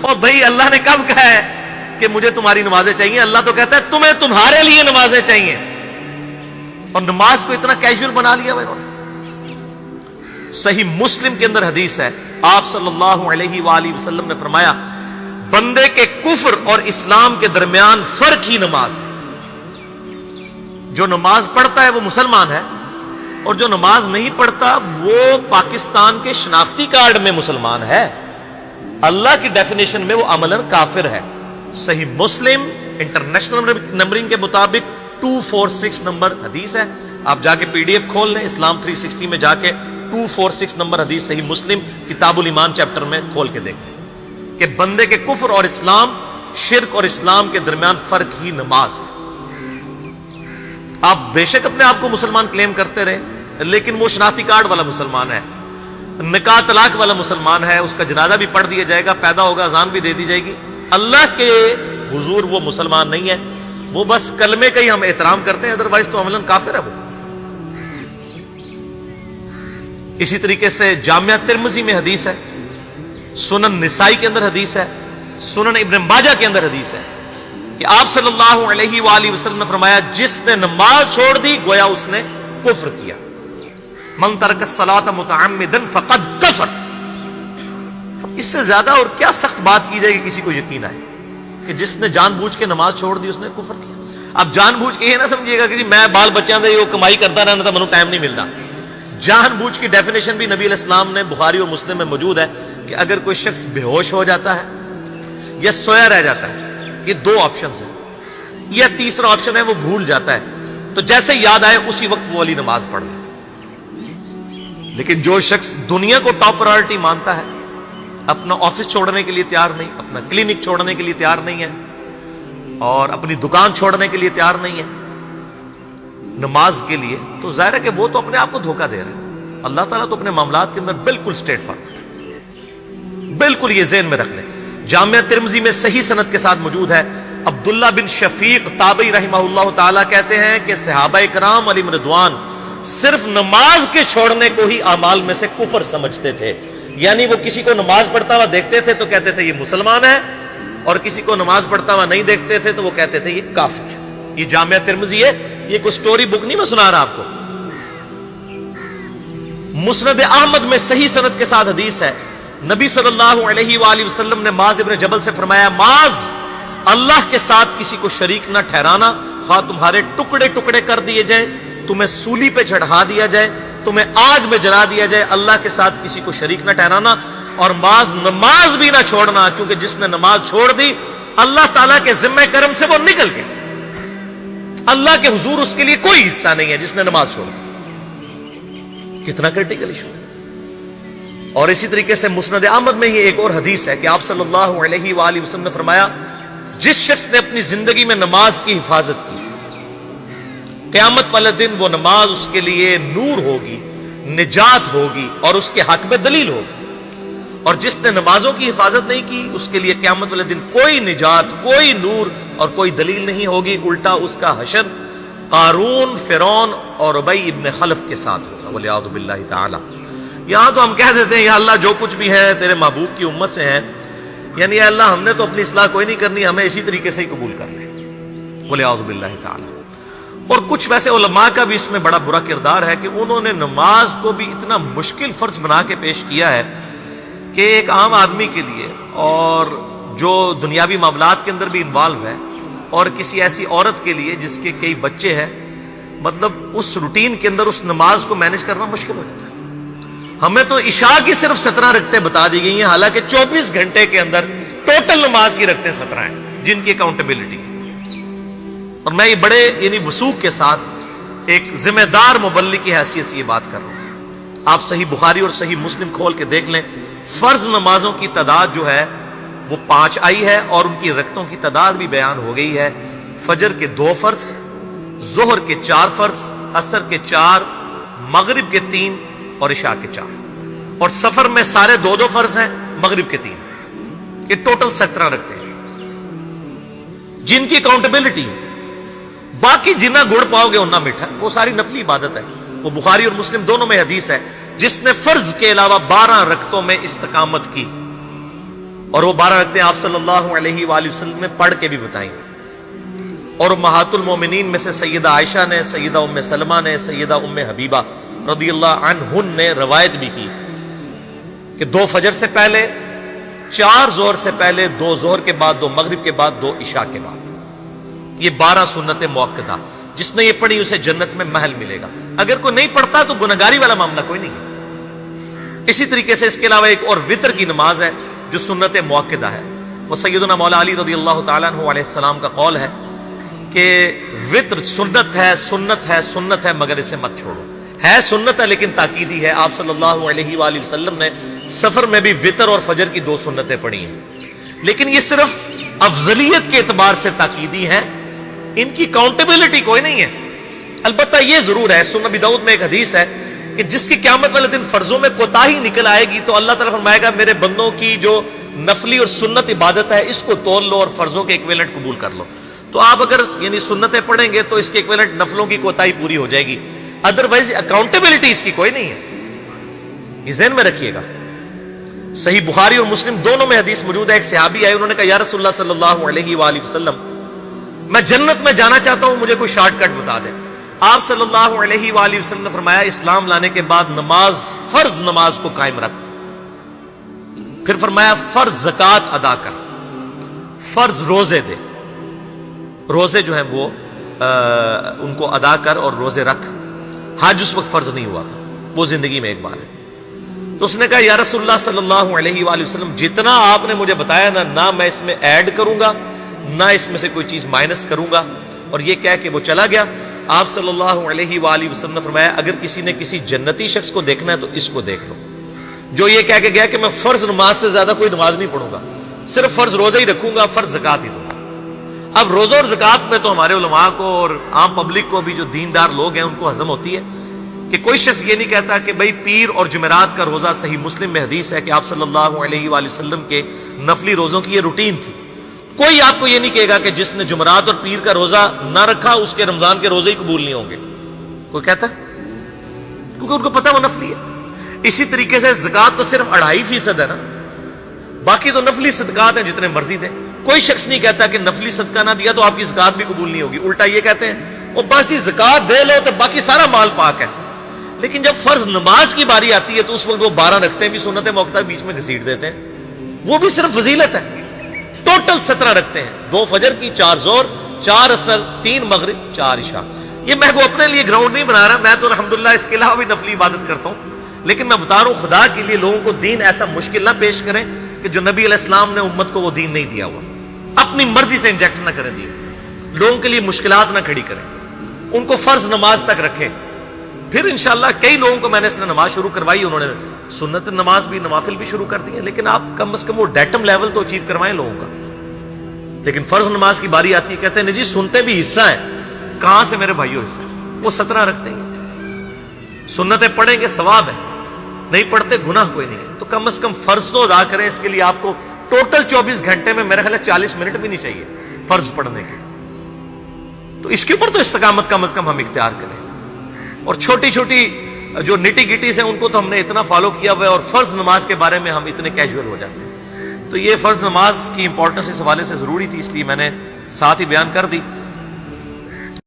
اور بھائی اللہ نے کب کہا ہے کہ مجھے تمہاری نمازیں چاہیے؟ اللہ تو کہتا ہے تمہیں تمہارے لیے نمازیں چاہیے. اور نماز کو اتنا کیجول بنا لیا انہوں نے. صحیح مسلم کے اندر حدیث ہے، آپ صلی اللہ علیہ وآلہ وسلم نے فرمایا بندے کے کفر اور اسلام کے درمیان فرق ہی نماز ہے. جو نماز پڑھتا ہے وہ مسلمان ہے، اور جو نماز نہیں پڑھتا وہ پاکستان کے شناختی کارڈ میں مسلمان ہے، اللہ کی ڈیفینیشن میں وہ عملاً کافر ہے. صحیح مسلم انٹرنیشنل نمبرنگ کے مطابق 246 نمبر حدیث ہے. آپ جا کے PDF کھول لیں، اسلام 360 میں جا کے 246 نمبر حدیث صحیح مسلم کتاب الایمان چیپٹر میں کھول کے دیکھیں کہ بندے کے کفر اور اسلام، شرک اور اسلام کے درمیان فرق ہی نماز ہے. آپ بے شک اپنے آپ کو مسلمان کلیم کرتے رہے، لیکن وہ شناختی کارڈ والا مسلمان ہے، نکاح طلاق والا مسلمان ہے، اس کا جنازہ بھی پڑھ دیا جائے گا، پیدا ہوگا اذان بھی دے دی جائے گی. اللہ کے حضور وہ مسلمان نہیں ہے، وہ بس کلمے کا ہی ہم احترام کرتے ہیں، ادروائز تو عملاً کافر ہے وہ. اسی طریقے سے جامعہ ترمذی میں حدیث ہے، سنن نسائی کے اندر حدیث ہے، سنن ابن ماجہ کے اندر حدیث ہے کہ آپ صلی اللہ علیہ وآلہ وسلم نے فرمایا جس نے نماز چھوڑ دی گویا اس نے کفر کیا. من ترک الصلاۃ متعمدا فقد کفر. اب اس سے زیادہ اور کیا سخت بات کی جائے کہ کسی کو یقین آئے کہ جس نے جان بوجھ کے نماز چھوڑ دی اس نے کفر کیا. اب جان بوجھ کے یہ نہ سمجھیے گا کہ جی میں بال بچیاں دے وہ کمائی کرتا رہنا تھا منو ٹائم نہیں ملتا. جان بوجھ کی ڈیفینیشن بھی نبی علیہ السلام نے بخاری اور مسلم میں موجود ہے کہ اگر کوئی شخص بے ہوش ہو جاتا ہے یا سویا رہ جاتا ہے، یہ دو آپشنز ہیں، یا تیسرا آپشن ہے وہ بھول جاتا ہے، تو جیسے یاد آئے اسی وقت وہ والی نماز پڑھ لے. لیکن جو شخص دنیا کو ٹاپ پرائرٹی مانتا ہے، اپنا آفس چھوڑنے کے لیے تیار نہیں، اپنا کلینک چھوڑنے کے لیے تیار نہیں ہے، اور اپنی دکان چھوڑنے کے لیے تیار نہیں ہے نماز کے لیے، تو ظاہر ہے کہ وہ تو اپنے آپ کو دھوکہ دے رہا ہے. اللہ تعالیٰ تو اپنے معاملات کے اندر بالکل اسٹریٹ فارورڈ ہے. بالکل یہ ذہن میں رکھ لیں. جامعہ ترمذی میں صحیح سند کے ساتھ موجود ہے، عبداللہ بن شفیق تابعی رحمہ اللہ تعالیٰ کہتے ہیں کہ صحابہ کرام علیہم رضوان صرف نماز کے چھوڑنے کو ہی اعمال میں سے کفر سمجھتے تھے. یعنی وہ کسی کو نماز پڑھتا ہوا دیکھتے تھے تو کہتے تھے یہ مسلمان ہے، اور کسی کو نماز پڑھتا ہوا نہیں دیکھتے تھے تو وہ کہتے تھے یہ کافر ہے. یہ جامعہ ترمذی ہے، یہ کوئی سٹوری بک نہیں میں سنا رہا آپ کو. مسند احمد میں صحیح سند کے ساتھ حدیث ہے، نبی صلی اللہ علیہ وآلہ وسلم نے معاذ ابن جبل سے فرمایا معاذ اللہ کے ساتھ کسی کو شریک نہ ٹھہرانا، خواہ تمہارے ٹکڑے ٹکڑے کر دیے جائیں، تمہیں سولی پہ چڑھا دیا جائے، تمہیں آگ میں جلا دیا جائے، اللہ کے ساتھ کسی کو شریک نہ ٹھہرانا. اور معاذ نماز بھی نہ چھوڑنا، کیونکہ جس نے نماز چھوڑ دی اللہ تعالیٰ کے ذمہ کرم سے وہ نکل گیا، اللہ کے حضور اس کے لیے کوئی حصہ نہیں ہے جس نے نماز چھوڑ دی. کتنا کرٹیکل ایشو ہے. اور اسی طریقے سے مسند احمد میں ہی ایک اور حدیث ہے کہ آپ صلی اللہ علیہ وآلہ وسلم نے فرمایا جس شخص نے اپنی زندگی میں نماز کی حفاظت کی، قیامت والے دن وہ نماز اس کے لیے نور ہوگی، نجات ہوگی، اور اس کے حق میں دلیل ہوگی. اور جس نے نمازوں کی حفاظت نہیں کی اس کے لیے قیامت والے دن کوئی نجات، کوئی نور اور کوئی دلیل نہیں ہوگی، الٹا اس کا حشر قارون، فرعون اور ابی ابن خلف کے ساتھ ہوگا والعیاذ باللہ تعالی. یہاں تو ہم کہہ دیتے ہیں یا اللہ جو کچھ بھی ہے تیرے محبوب کی امت سے ہے، یعنی یا اللہ ہم نے تو اپنی اصلاح کوئی نہیں کرنی، ہمیں اسی طریقے سے ہی قبول کر لیں والعیاذ باللہ تعالی. اور کچھ ویسے علماء کا بھی اس میں بڑا برا کردار ہے کہ انہوں نے نماز کو بھی اتنا مشکل فرض بنا کے پیش کیا ہے کہ ایک عام آدمی کے لیے، اور جو دنیاوی معاملات کے اندر بھی انوالو ہے، اور کسی ایسی عورت کے لیے جس کے کئی بچے ہیں، مطلب اس روٹین کے اندر اس نماز کو مینج کرنا مشکل ہو جاتا ہے. ہمیں تو عشاء کی صرف 17 رکعتیں بتا دی گئی ہیں، حالانکہ 24 گھنٹے کے اندر ٹوٹل نماز کی رکعتیں 17 ہیں جن کی اکاؤنٹیبلٹی ہے. اور میں یہ بڑے یعنی وثوق کے ساتھ ایک ذمہ دار مبلغ کی حیثیت سے یہ بات کر رہا ہوں. آپ صحیح بخاری اور صحیح مسلم کھول کے دیکھ لیں، فرض نمازوں کی تعداد جو ہے وہ 5 آئی ہے، اور ان کی رکعتوں کی تعداد بھی بیان ہو گئی ہے. فجر کے 2 فرض، ظہر کے 4 فرض، عصر کے 4، مغرب کے 3 اور عشاء کے 4. اور سفر میں سارے 2 فرض ہیں، مغرب کے 3. یہ ٹوٹل 17 رکھتے ہیں جن کی اکاؤنٹیبلٹی. باقی جنہ گڑ پاؤ گے انہ میٹھا، وہ ساری نفلی عبادت ہے. وہ بخاری اور مسلم دونوں میں حدیث ہے، جس نے فرض کے علاوہ 12 رکعتوں میں استقامت کی اور وہ 12 رکعتیں آپ صلی اللہ علیہ وآلہ وسلم نے پڑھ کے بھی بتائیں. اور امہات المومنین میں سے سیدہ عائشہ نے، سیدہ ام سلمہ نے، سیدہ ام حبیبہ رضی اللہ عنہن نے روایت بھی کی کہ 2 فجر سے پہلے، 4 ظہر سے پہلے، 2 ظہر کے بعد، 2 مغرب کے بعد، 2 عشاء کے بعد. یہ 12 سنت موقدہ، جس نے یہ پڑھی اسے جنت میں محل ملے گا. اگر کوئی نہیں پڑھتا تو گناہگاری والا معاملہ کوئی نہیں ہے. اسی طریقے سے اس کے علاوہ ایک اور وطر کی نماز ہے جو سنت موقدہ ہے. وہ سیدنا مولا علی رضی اللہ تعالیٰ عنہ علیہ السلام کا قول ہے کہ وطر سنت ہے، سنت ہے، سنت ہے، مگر اسے مت چھوڑو. ہے سنت ہے لیکن تاکیدی ہے. آپ صلی اللہ علیہ وآلہ وسلم نے سفر میں بھی وطر اور فجر کی 2 سنتیں پڑھی ہیں، لیکن یہ صرف افضلیت کے اعتبار سے تاکیدی ہیں، ان کی کاؤنٹیبلٹی کوئی نہیں ہے. البتہ یہ ضرور ہے، سنن ابی داؤد میں ایک حدیث ہے کہ جس کی قیامت والے دن فرضوں میں کوتاہی نکل آئے گی تو اللہ تعالیٰ فرمائے گا میرے بندوں کی جو نفلی اور سنت عبادت ہے اس کو تول لو اور فرضوں کے ایکویلنٹ قبول کر لو. تو آپ اگر یعنی سنتیں پڑھیں گے تو اس کے ایکویلنٹ نفلوں کی کوتاہی پوری ہو جائے گی، ادروائز اکاؤنٹیبلٹی اس کی کوئی نہیں ہے. یہ ذہن میں رکھیے گا. صحیح بخاری اور مسلم دونوں میں حدیث موجود ہے. ایک صحابی آئے، انہوں نے کہا یا رسول اللہ صلی اللہ علیہ وآلہ وسلم میں جنت میں جانا چاہتا ہوں، مجھے کوئی شارٹ کٹ بتا دیں. آپ صلی اللہ علیہ وآلہ وسلم نے فرمایا اسلام لانے کے بعد نماز، فرض نماز کو قائم رکھ. پھر فرمایا فرض زکوٰۃ ادا کر، فرض روزے دے، روزے جو ہیں وہ ان کو ادا کر اور روزے رکھ. حج اس وقت فرض نہیں ہوا تھا، وہ زندگی میں ایک بار ہے. تو اس نے کہا یا رسول اللہ صلی اللہ علیہ وآلہ وسلم جتنا آپ نے مجھے بتایا نہ میں اس میں ایڈ کروں گا نہ اس میں سے کوئی چیز مائنس کروں گا. اور یہ کہہ کے وہ چلا گیا. آپ صلی اللہ علیہ وآلہ وسلم نے فرمایا اگر کسی نے کسی جنتی شخص کو دیکھنا ہے تو اس کو دیکھ لو جو یہ کہہ کے گیا کہ میں فرض نماز سے زیادہ کوئی نماز نہیں پڑھوں گا، صرف فرض روزہ ہی رکھوں گا، فرض زکوٰۃ ہی دوں گا. اب روزہ اور زکوٰۃ میں تو ہمارے علماء کو اور عام پبلک کو بھی جو دیندار لوگ ہیں ان کو ہضم ہوتی ہے کہ کوئی شخص یہ نہیں کہتا کہ بھئی پیر اور جمعرات کا روزہ. صحیح مسلم میں حدیث ہے کہ آپ صلی اللہ علیہ وآلہ وسلم کے نفلی روزوں کی یہ روٹین تھی. کوئی آپ کو یہ نہیں کہے گا کہ جس نے جمعرات اور پیر کا روزہ نہ رکھا اس کے رمضان کے روزے ہی قبول نہیں ہوں گے. کوئی کہتا؟ کیونکہ ان کو پتہ وہ نفلی ہے. اسی طریقے سے زکوٰۃ تو صرف 2.5% ہے نا، باقی تو نفلی صدقات ہیں جتنے مرضی دیں. کوئی شخص نہیں کہتا کہ نفلی صدقہ نہ دیا تو آپ کی زکوٰۃ بھی قبول نہیں ہوگی. الٹا یہ کہتے ہیں وہ بس جی زکوٰۃ دے لو تو باقی سارا مال پاک ہے. لیکن جب فرض نماز کی باری آتی ہے تو اس وقت وہ 12 رکھتے بھی سنت موقدہ بیچ میں گھسیٹ دیتے ہیں. وہ بھی صرف فضیلت ہے. ٹوٹل 17 رکھتے ہیں، 2 فجر کی، 4 ظہر، 4 عصر، 3 مغرب، 4 عشاء. یہ میں کو اپنے لیے گراؤنڈ نہیں بنا رہا، میں تو الحمدللہ اس کے علاوہ بھی نفلی عبادت کرتا ہوں. لیکن میں بتا رہا ہوں خدا کے لیے لوگوں کو دین ایسا مشکل نہ پیش کریں کہ جو نبی علیہ السلام نے امت کو وہ دین نہیں دیا ہوا. اپنی مرضی سے انجیکٹ نہ کریں دین، لوگوں کے لیے مشکلات نہ کھڑی کریں. ان کو فرض نماز تک رکھیں. پھر انشاءاللہ کئی لوگوں کو میں نے اس نے نماز شروع کروائی، انہوں نے سنت نماز بھی، نوافل بھی شروع کر دی ہیں. لیکن آپ کم از کم وہ ڈیٹم لیول تو اچیو کروائیں لوگوں کا. لیکن فرض نماز کی باری آتی ہے کہتے ہیں جی سنتے بھی حصہ ہیں. کہاں سے میرے بھائیوں حصہ ہے؟ وہ 17 رکھتے ہیں. سنتیں پڑھیں گے ثواب ہے، نہیں پڑھتے گناہ کوئی نہیں ہے. تو کم از کم فرض تو ادا کریں. اس کے لیے آپ کو ٹوٹل 24 گھنٹے میں میرا خیال ہے 40 منٹ بھی نہیں چاہیے فرض پڑھنے کے. تو اس کے اوپر تو استقامت کم از کم ہم اختیار کریں. اور چھوٹی چھوٹی جو نٹی گٹیز ہیں ان کو تو ہم نے اتنا فالو کیا ہوا ہے، اور فرض نماز کے بارے میں ہم اتنے کیجول ہو جاتے ہیں. تو یہ فرض نماز کی امپورٹنس اس حوالے سے ضروری تھی، اس لیے میں نے ساتھ ہی بیان کر دی.